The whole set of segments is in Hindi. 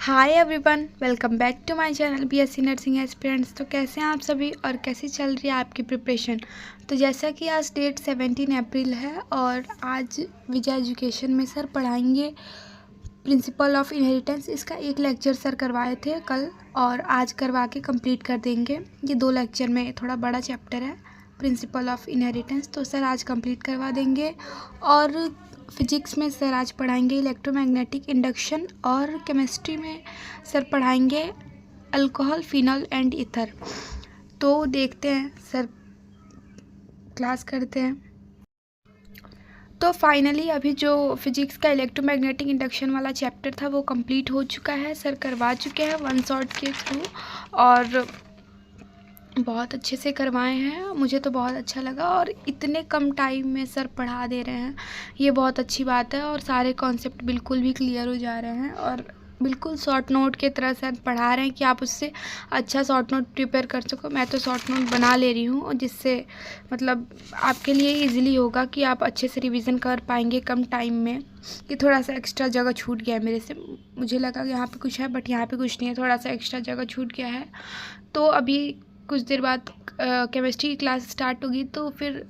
Hi everyone, welcome back to my channel BSc nursing aspirants. तो कैसे हैं आप सभी और कैसी चल रही है आपकी प्रिपरेशन। तो जैसा कि आज डेट 17 अप्रैल है और आज विजय एजुकेशन में सर पढ़ाएंगे प्रिंसिपल ऑफ इनहेरिटेंस। इसका एक लेक्चर सर करवाए थे कल और आज करवा के कंप्लीट कर देंगे। ये 2 लेक्चर में थोड़ा बड़ा चैप्टर है प्रिंसिपल ऑफ इनहेरिटेंस, तो सर आज कंप्लीट करवा देंगे। और फिजिक्स में सर आज पढ़ाएंगे इलेक्ट्रोमैग्नेटिक इंडक्शन और केमिस्ट्री में सर पढ़ाएंगे अल्कोहल, फिनॉल एंड ईथर। तो देखते हैं सर, क्लास करते हैं। तो फाइनली अभी जो फिजिक्स का इलेक्ट्रोमैग्नेटिक इंडक्शन वाला चैप्टर था वो कंप्लीट हो चुका है। सर करवा चुके हैं वन शॉट के थ्रू और बहुत अच्छे से करवाए हैं। मुझे तो बहुत अच्छा लगा और इतने कम टाइम में सर पढ़ा दे रहे हैं, ये बहुत अच्छी बात है। और सारे कॉन्सेप्ट बिल्कुल भी क्लियर हो जा रहे हैं और बिल्कुल शॉर्ट नोट की तरह सर पढ़ा रहे हैं कि आप उससे अच्छा शॉर्ट नोट प्रिपेयर कर सको। मैं तो शॉर्ट नोट बना ले रही हूँ जिससे मतलब आपके लिए इजीली होगा कि आप अच्छे से रिवीजन कर पाएंगे कम टाइम में। कि थोड़ा सा एक्स्ट्रा जगह छूट गया है मेरे से, मुझे लगा कि यहाँ पे कुछ है बट यहाँ पे कुछ नहीं है, थोड़ा सा एक्स्ट्रा जगह छूट गया है। तो अभी कुछ देर बाद केमिस्ट्री की क्लास स्टार्ट होगी तो फिर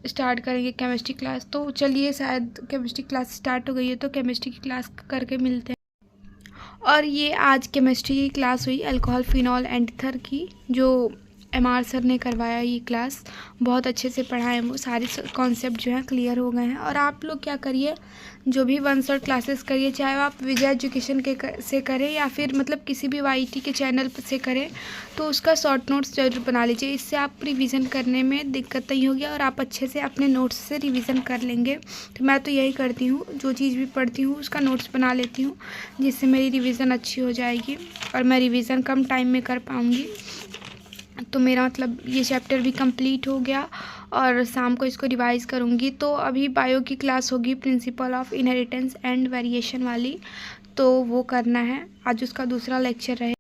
स्टार्ट करेंगे केमिस्ट्री क्लास। तो चलिए, शायद केमिस्ट्री क्लास स्टार्ट हो गई है तो केमिस्ट्री की क्लास करके मिलते हैं। और ये आज केमिस्ट्री की क्लास हुई अल्कोहल, फिनॉल एंड ईथर की, जो एमआर सर ने करवाया। ये क्लास बहुत अच्छे से पढ़ाए, वो सारे कॉन्सेप्ट जो हैं क्लियर हो गए हैं। और आप लोग क्या करिए, जो भी वन शॉट क्लासेस करिए, चाहे आप विजय एजुकेशन से करें या फिर मतलब किसी भी वाईटी के चैनल से करें, तो उसका शॉर्ट नोट्स जरूर बना लीजिए। इससे आप रिवीजन करने में दिक्कत नहीं होगी और आप अच्छे से अपने नोट्स से रिवीजन कर लेंगे। तो मैं तो यही करती हूँ, जो चीज़ भी पढ़ती हूँ उसका नोट्स बना लेती हूँ, जिससे मेरी रिवीजन अच्छी हो जाएगी और मैं रिवीजन कम टाइम में कर पाऊँगी। तो मेरा मतलब ये चैप्टर भी कंप्लीट हो गया और शाम को इसको रिवाइज़ करूँगी। तो अभी बायो की क्लास होगी principle of inheritance and variation वाली, तो वो करना है आज, उसका दूसरा लेक्चर रहे।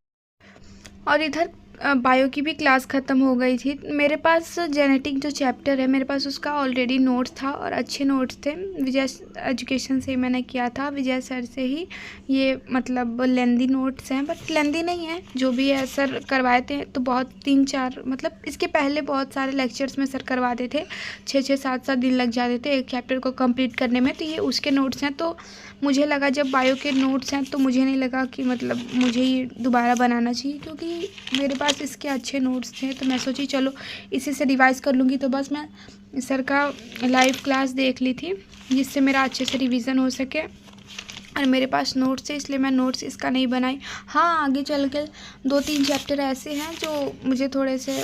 और इधर बायो की भी क्लास ख़त्म हो गई थी। मेरे पास जेनेटिक जो चैप्टर है मेरे पास उसका ऑलरेडी नोट्स था और अच्छे नोट्स थे। विजय एजुकेशन से मैंने किया था, विजय सर से ही। ये मतलब लेंदी नोट्स हैं बट लेंदी नहीं है, जो भी है सर करवाए थे। तो बहुत 3-4 मतलब इसके पहले बहुत सारे लेक्चर्स में सर करवाते थे, 6-6, 7-7 दिन लग जाते थे एक चैप्टर को कंप्लीट करने में। तो ये उसके नोट्स हैं। तो मुझे लगा जब बायो के नोट्स हैं तो मुझे नहीं लगा कि मतलब मुझे ये दोबारा बनाना चाहिए, क्योंकि मेरे पास इसके अच्छे नोट्स थे। तो मैं सोची चलो इसी से रिवाइज़ कर लूँगी। तो बस मैं सर का लाइव क्लास देख ली थी जिससे मेरा अच्छे से रिवीजन हो सके। और मेरे पास नोट्स थे इसलिए मैं नोट्स इसका नहीं बनाई। हाँ, आगे चल के 2-3 चैप्टर ऐसे हैं जो मुझे थोड़े से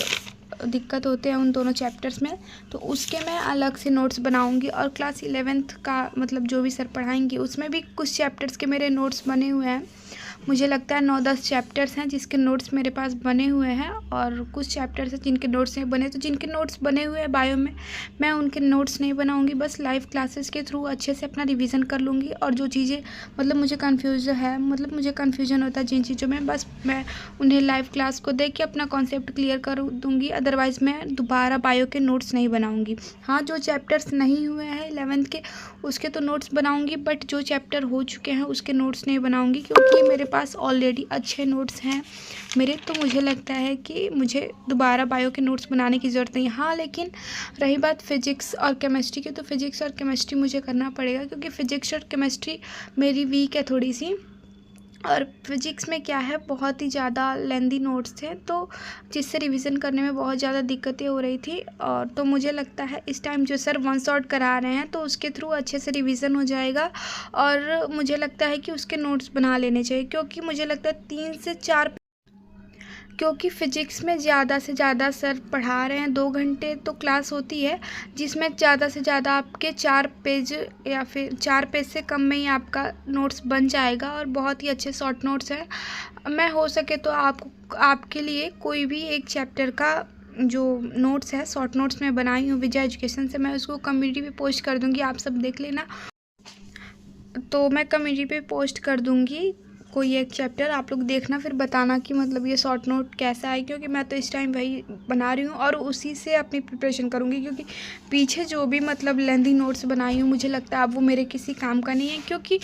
दिक्कत होते हैं उन दोनों चैप्टर्स में, तो उसके मैं अलग से नोट्स बनाऊंगी। और क्लास 11th का मतलब जो भी सर पढ़ाएंगे उसमें भी कुछ चैप्टर्स के मेरे नोट्स बने हुए हैं। मुझे लगता है 9-10 चैप्टर्स हैं जिसके नोट्स मेरे पास बने हुए हैं और कुछ चैप्टर्स हैं जिनके नोट्स नहीं बने। तो जिनके नोट्स बने हुए हैं बायो में, मैं उनके नोट्स नहीं बनाऊंगी, बस लाइव क्लासेस के थ्रू अच्छे से अपना रिवीजन कर लूँगी। और जो चीज़ें मतलब मुझे कन्फ्यूजन होता है जिन चीज़ों में, बस मैं उन्हें लाइव क्लास को देख के अपना कॉन्सेप्ट क्लियर कर दूँगी। अदरवाइज़ मैं दोबारा बायो के नोट्स नहीं बनाऊँगी। हाँ, जो चैप्टर्स नहीं हुए हैं 11th के उसके तो नोट्स बनाऊँगी, बट जो चैप्टर हो चुके हैं उसके नोट्स नहीं बनाऊँगी, क्योंकि मेरे पास ऑलरेडी अच्छे नोट्स हैं मेरे। तो मुझे लगता है कि मुझे दोबारा बायो के नोट्स बनाने की ज़रूरत नहीं है। हाँ, लेकिन रही बात फिजिक्स और केमिस्ट्री की, तो फिजिक्स और केमिस्ट्री मुझे करना पड़ेगा, क्योंकि फिजिक्स और केमिस्ट्री मेरी वीक है थोड़ी सी। और फिजिक्स में क्या है, बहुत ही ज़्यादा लेंदी नोट्स थे, तो जिससे रिवीजन करने में बहुत ज़्यादा दिक्कतें हो रही थी। और तो मुझे लगता है इस टाइम जो सर वन शॉट करा रहे हैं तो उसके थ्रू अच्छे से रिवीजन हो जाएगा। और मुझे लगता है कि उसके नोट्स बना लेने चाहिए, क्योंकि मुझे लगता है 3 से 4, क्योंकि फ़िज़िक्स में ज़्यादा से ज़्यादा सर पढ़ा रहे हैं 2 घंटे तो क्लास होती है, जिसमें ज़्यादा से ज़्यादा आपके 4 पेज या फिर 4 पेज से कम में ही आपका नोट्स बन जाएगा और बहुत ही अच्छे शॉर्ट नोट्स हैं। मैं हो सके तो आपके लिए कोई भी एक चैप्टर का जो नोट्स है, शॉर्ट नोट्स मैं बनाई हूँ विजय एजुकेशन से, मैं उसको कम्युनिटी पे पोस्ट कर दूँगी, आप सब देख लेना। तो मैं कम्युनिटी पे पोस्ट कर दूँगी, कोई एक चैप्टर आप लोग देखना, फिर बताना कि मतलब ये शॉर्ट नोट कैसा है, क्योंकि मैं तो इस टाइम वही बना रही हूँ और उसी से अपनी प्रिपरेशन करूँगी। क्योंकि पीछे जो भी मतलब लेंदी नोट्स बनाई हूँ मुझे लगता है अब वो मेरे किसी काम का नहीं है, क्योंकि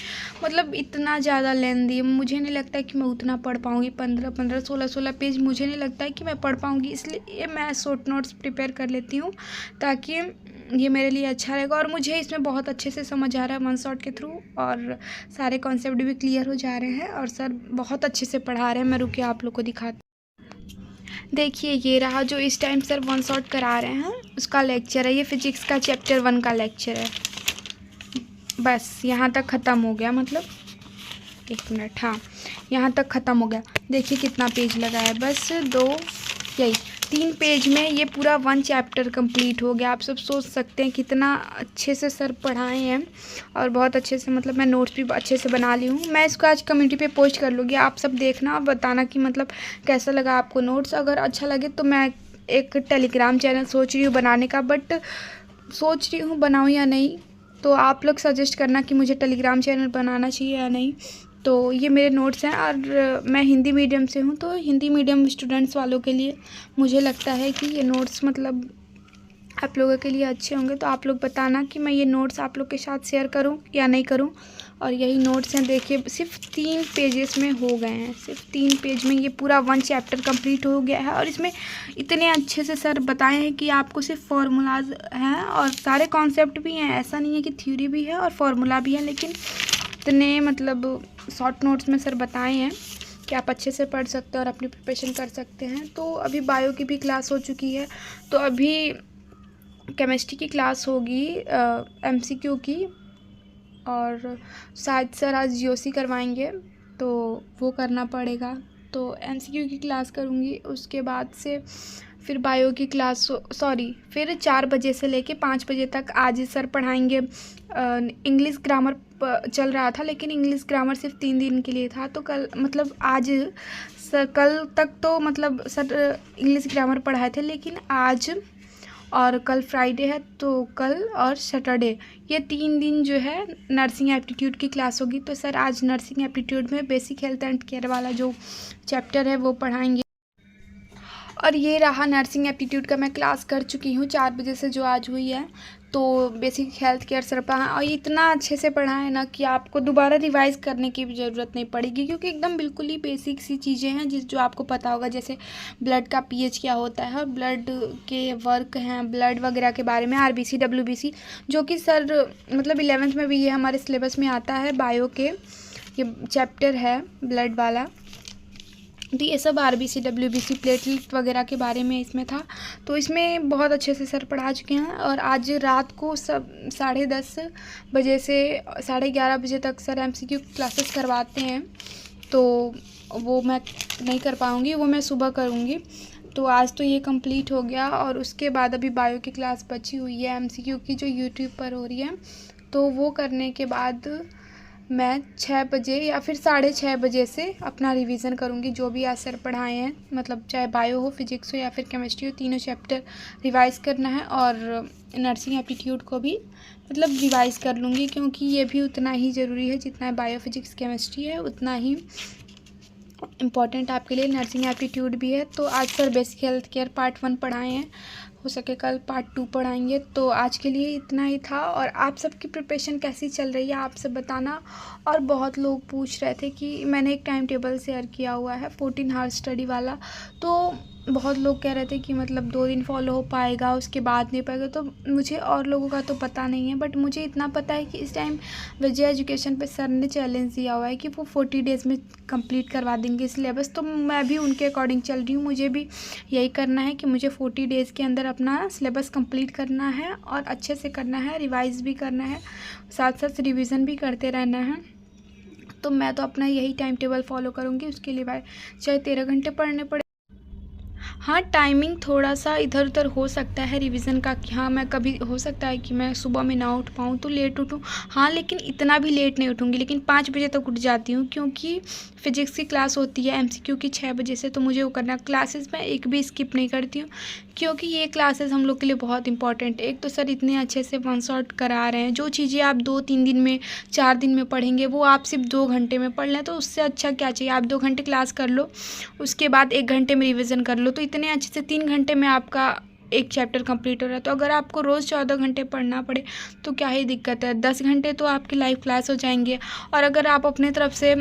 मतलब इतना ज़्यादा लेंदी मुझे नहीं लगता है कि मैं उतना पढ़ पाऊँगी। 15 16 पेज मुझे नहीं लगता है कि मैं पढ़ पाऊँगी, इसलिए मैं शॉर्ट नोट्स प्रिपेयर कर लेती हूँ ताकि ये मेरे लिए अच्छा रहेगा। और मुझे इसमें बहुत अच्छे से समझ आ रहा है वन शॉट के थ्रू, और सारे कॉन्सेप्ट भी क्लियर हो जा रहे हैं और सर बहुत अच्छे से पढ़ा रहे हैं। मैं रुके आप लोग को दिखाती, देखिए ये रहा जो इस टाइम सर वन शॉट करा रहे हैं उसका लेक्चर है। ये फिजिक्स का चैप्टर 1 का लेक्चर है। बस यहाँ तक ख़त्म हो गया, मतलब 1 मिनट, हाँ यहाँ तक ख़त्म हो गया। देखिए कितना पेज लगा है, बस 2 यही 3 पेज में ये पूरा 1 चैप्टर कंप्लीट हो गया। आप सब सोच सकते हैं कितना अच्छे से सर पढ़ाए हैं और बहुत अच्छे से, मतलब मैं नोट्स भी अच्छे से बना ली हूँ। मैं इसको आज कम्युनिटी पे पोस्ट कर लूँगी, आप सब देखना और बताना कि मतलब कैसा लगा आपको नोट्स। अगर अच्छा लगे तो मैं एक टेलीग्राम चैनल सोच रही हूँ बनाने का, बट सोच रही हूँ बनाऊँ या नहीं, तो आप लोग सजेस्ट करना कि मुझे टेलीग्राम चैनल बनाना चाहिए या नहीं। तो ये मेरे नोट्स हैं और मैं हिंदी मीडियम से हूँ, तो हिंदी मीडियम स्टूडेंट्स वालों के लिए मुझे लगता है कि ये नोट्स मतलब आप लोगों के लिए अच्छे होंगे। तो आप लोग बताना कि मैं ये नोट्स आप लोग के साथ शेयर करूं या नहीं करूं। और यही नोट्स हैं, देखिए सिर्फ 3 पेजेस में हो गए हैं, सिर्फ 3 पेज में ये पूरा 1 चैप्टर कंप्लीट हो गया है। और इसमें इतने अच्छे से सर बताए हैं कि आपको सिर्फ फार्मूलाज हैं और सारे कॉन्सेप्ट भी हैं, ऐसा नहीं है कि थ्योरी भी है और फार्मूला भी है, लेकिन इतने मतलब शॉर्ट नोट्स में सर बताए हैं कि आप अच्छे से पढ़ सकते हैं और अपनी प्रिपरेशन कर सकते हैं। तो अभी बायो की भी क्लास हो चुकी है, तो अभी केमिस्ट्री की क्लास होगी MCQ की, और शायद सर आज GOC करवाएंगे तो वो करना पड़ेगा। तो MCQ की क्लास करूँगी, उसके बाद से फिर बायो की क्लास, फिर 4 बजे से लेके 5 बजे तक आज सर पढ़ाएंगे। इंग्लिश ग्रामर चल रहा था, लेकिन इंग्लिश ग्रामर सिर्फ 3 दिन के लिए था। तो कल मतलब आज सर, कल तक तो मतलब सर इंग्लिश ग्रामर पढ़ाए थे, लेकिन आज और कल फ्राइडे है तो कल और सैटरडे ये 3 दिन जो है नर्सिंग एप्टीट्यूड की क्लास होगी। तो सर आज नर्सिंग एप्टीट्यूड में बेसिक हेल्थ एंड केयर वाला जो चैप्टर है वो पढ़ाएंगे। और ये रहा नर्सिंग एप्टीट्यूड का मैं क्लास कर चुकी हूँ 4 बजे से जो आज हुई है। तो बेसिक हेल्थ केयर सर पढ़ा और इतना अच्छे से पढ़ा है ना कि आपको दोबारा रिवाइज़ करने की भी ज़रूरत नहीं पड़ेगी, क्योंकि एकदम बिल्कुल ही बेसिक सी चीज़ें हैं जो आपको पता होगा। जैसे ब्लड का pH क्या होता है, ब्लड के वर्क हैं, ब्लड वगैरह के बारे में, RBC WBC, जो कि सर मतलब 11th में भी ये हमारे सिलेबस में आता है। बायो के ये चैप्टर है ब्लड वाला, तो ये सब RBC WBC प्लेटलेट वगैरह के बारे में इसमें था। तो इसमें बहुत अच्छे से सर पढ़ा चुके हैं। और आज रात को सब 10:30 बजे से 11:30 बजे तक सर MCQ क्लासेस करवाते हैं, तो वो मैं नहीं कर पाऊँगी, वो मैं सुबह करूँगी। तो आज तो ये कंप्लीट हो गया और उसके बाद अभी बायो की क्लास बची हुई है MCQ की, जो यूट्यूब पर हो रही है। तो वो करने के बाद मैं 6 बजे या फिर 6:30 बजे से अपना रिवीजन करूँगी, जो भी आज सर पढ़ाए हैं, मतलब चाहे बायो हो, फिजिक्स हो या फिर केमिस्ट्री हो, तीनों चैप्टर रिवाइज़ करना है। और नर्सिंग एप्टीट्यूड को भी मतलब रिवाइज़ कर लूँगी, क्योंकि ये भी उतना ही ज़रूरी है जितना बायो, फिजिक्स, केमिस्ट्री है, उतना ही इम्पॉर्टेंट आपके लिए नर्सिंग एप्टीट्यूड भी है। तो आज sir basic health care part 1 पढ़ाए हैं, हो सके कल पार्ट 2 पढ़ाएंगे। तो आज के लिए इतना ही था। और आप सबकी प्रिपरेशन कैसी चल रही है आप सब बताना। और बहुत लोग पूछ रहे थे कि मैंने एक टाइम टेबल शेयर किया हुआ है 14 आवर स्टडी वाला, तो बहुत लोग कह रहे थे कि मतलब 2 दिन फॉलो हो पाएगा, उसके बाद नहीं पाएगा। तो मुझे और लोगों का तो पता नहीं है, बट मुझे इतना पता है कि इस टाइम विजय एजुकेशन पे सर ने चैलेंज दिया हुआ है कि वो 40 डेज़ में कंप्लीट करवा देंगे सिलेबस। तो मैं भी उनके अकॉर्डिंग चल रही हूँ, मुझे भी यही करना है कि मुझे 40 डेज़ के अंदर अपना सिलेबस कंप्लीट करना है और अच्छे से करना है, रिवाइज़ भी करना है, साथ साथ रिविज़न भी करते रहना है। तो मैं तो अपना यही टाइम टेबल फॉलो करूँगी, उसके लिए चाहे 13 घंटे पढ़ने पड़े। हाँ, टाइमिंग थोड़ा सा इधर उधर हो सकता है रिवीजन का, कि हाँ मैं कभी हो सकता है कि मैं सुबह में ना उठ पाऊँ तो लेट उठूँ, हाँ लेकिन इतना भी लेट नहीं उठूँगी, लेकिन 5 बजे तक उठ जाती हूँ, क्योंकि फिजिक्स की क्लास होती है MCQ की 6 बजे से, तो मुझे वो करना। क्लासेस मैं एक भी स्किप नहीं करती हूँ, क्योंकि ये क्लासेस हम लोग के लिए बहुत इंपॉर्टेंट है। एक तो सर इतने अच्छे से वन शॉट करा रहे हैं, जो चीज़ें आप 2-3 दिन में 4 दिन में पढ़ेंगे वो आप सिर्फ 2 घंटे में पढ़ लें, तो उससे अच्छा क्या चाहिए। आप 2 घंटे क्लास कर लो, उसके बाद 1 घंटे में रिविज़न कर लो, तो इतने अच्छे से 3 घंटे में आपका एक चैप्टर कंप्लीट हो रहा है। तो अगर आपको रोज़ 14 घंटे पढ़ना पड़े तो क्या ही दिक्कत है। 10 घंटे तो आपकी लाइव क्लास हो जाएंगे। और अगर आप अपने तरफ से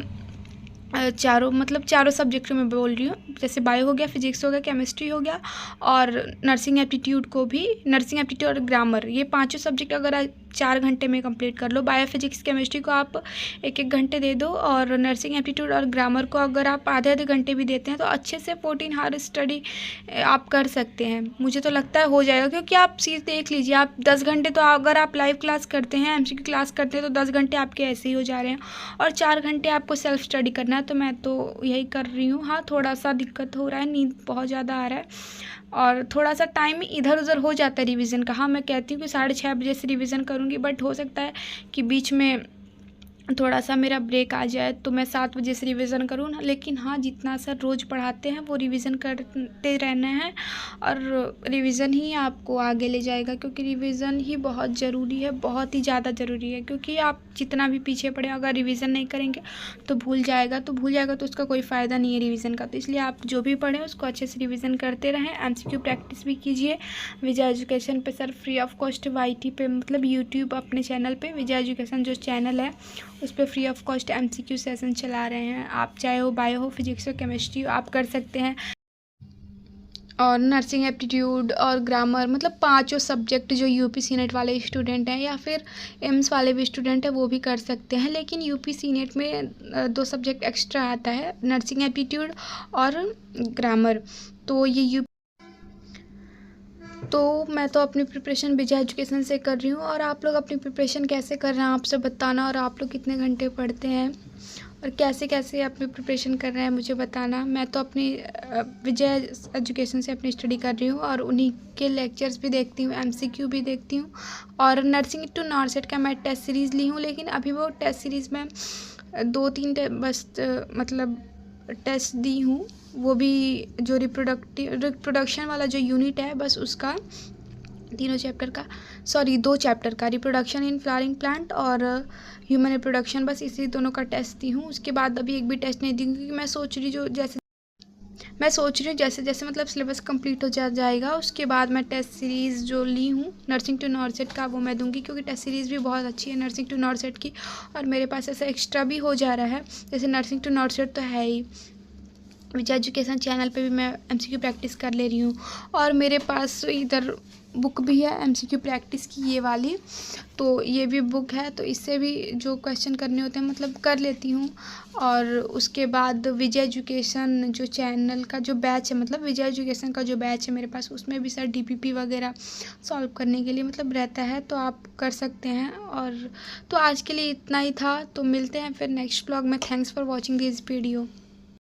चारों सब्जेक्टों में बोल रही हूँ, जैसे बायो हो गया, फिजिक्स हो गया, केमिस्ट्री हो गया और नर्सिंग एप्टीट्यूड को भी, नर्सिंग एप्टीट्यूड और ग्रामर, ये पांचों सब्जेक्ट अगर आप 4 घंटे में कंप्लीट कर लो। बायो, फिजिक्स, केमिस्ट्री को आप 1-1 घंटे दे दो और नर्सिंग एप्टीट्यूड और ग्रामर को अगर आप आधे घंटे भी देते हैं तो अच्छे से 14 आवर स्टडी आप कर सकते हैं। मुझे तो लगता है हो जाएगा, क्योंकि आप चीज़ देख लीजिए, आप 10 घंटे तो अगर आप लाइव क्लास करते हैं, MCQ क्लास करते हैं, तो 10 घंटे आपके ऐसे ही हो जा रहे हैं और 4 घंटे आपको सेल्फ स्टडी करना है। तो मैं तो यही कर रही हूँ। हाँ, थोड़ा सा दिक्कत हो रहा है, नींद बहुत ज़्यादा आ रहा है और थोड़ा सा टाइम इधर उधर हो जाता है रिवीजन का। हाँ, मैं कहती हूँ कि 6:30 बजे से रिवीजन करूँगी, बट हो सकता है कि बीच में थोड़ा सा मेरा ब्रेक आ जाए तो मैं 7 बजे से रिवीजन करूँ ना। लेकिन हाँ, जितना सर रोज़ पढ़ाते हैं वो रिवीजन करते रहना है और रिवीजन ही आपको आगे ले जाएगा, क्योंकि रिवीजन ही बहुत ज़रूरी है, बहुत ही ज़्यादा ज़रूरी है। क्योंकि आप जितना भी पीछे पड़े, अगर रिवीजन नहीं करेंगे तो भूल जाएगा तो उसका कोई फ़ायदा नहीं है रिवीजन का। तो इसलिए आप जो भी पढ़ें उसको अच्छे से रिवीजन करते रहें। MCQ प्रैक्टिस भी कीजिए। विजय एजुकेशन पे sir free of cost YT पे, मतलब यूट्यूब अपने चैनल पे विजय एजुकेशन जो चैनल है उस पर free of cost MCQ session चला रहे हैं। आप चाहे हो बायो हो, फिजिक्स हो, केमिस्ट्री आप कर सकते हैं। और नर्सिंग एप्टीट्यूड और ग्रामर, मतलब पांचों सब्जेक्ट जो UP सीनेट वाले स्टूडेंट हैं या फिर एम्स वाले भी स्टूडेंट हैं वो भी कर सकते हैं। लेकिन UP सीनेट में 2 सब्जेक्ट एक्स्ट्रा आता है, नर्सिंग एप्टीट्यूड और ग्रामर। तो ये तो मैं तो अपनी प्रिपरेशन विजय एजुकेशन से कर रही हूँ और आप लोग अपनी प्रिपरेशन कैसे कर रहे हैं आपसे बताना, और आप लोग कितने घंटे पढ़ते हैं और कैसे कैसे अपनी प्रिपरेशन कर रहे हैं मुझे बताना। मैं तो अपनी विजय एजुकेशन से अपनी स्टडी कर रही हूँ और उन्हीं के लेक्चर्स भी देखती हूँ, MCQ भी देखती हूँ। और नर्सिंग टू नॉर्सेट का मैं टेस्ट सीरीज़ ली हूँ, लेकिन अभी वो टेस्ट सीरीज़ में 2-3 बस टेस्ट दी हूँ, वो भी जो रिप्रोडक्शन वाला जो यूनिट है बस उसका 2 चैप्टर का, रिप्रोडक्शन इन फ्लावरिंग प्लांट और ह्यूमन रिप्रोडक्शन, बस इसी दोनों का टेस्ट दी हूँ। उसके बाद अभी एक भी टेस्ट नहीं दी, क्योंकि मैं सोच रही हूँ जैसे जैसे मतलब सिलेबस कंप्लीट हो जाएगा उसके बाद मैं टेस्ट सीरीज़ जो ली हूँ नर्सिंग टू नॉर्सेट का वो मैं दूंगी, क्योंकि टेस्ट सीरीज़ भी बहुत अच्छी है नर्सिंग टू नॉर्सेट की। और मेरे पास ऐसा एक्स्ट्रा भी हो जा रहा है, जैसे नर्सिंग टू नॉर्सेट तो है ही, विजय एजुकेशन चैनल पे भी मैं MCQ प्रैक्टिस कर ले रही हूँ। और मेरे पास इधर बुक भी है MCQ प्रैक्टिस की, ये वाली, तो ये भी बुक है, तो इससे भी जो क्वेश्चन करने होते हैं मतलब कर लेती हूँ। और उसके बाद विजय एजुकेशन जो चैनल का जो बैच है, मतलब विजय एजुकेशन का जो बैच है मेरे पास, उसमें भी सर DPP वगैरह सॉल्व करने के लिए मतलब रहता है, तो आप कर सकते हैं। और तो आज के लिए इतना ही था, तो मिलते हैं फिर नेक्स्ट ब्लॉग में। Thanks for watching this video.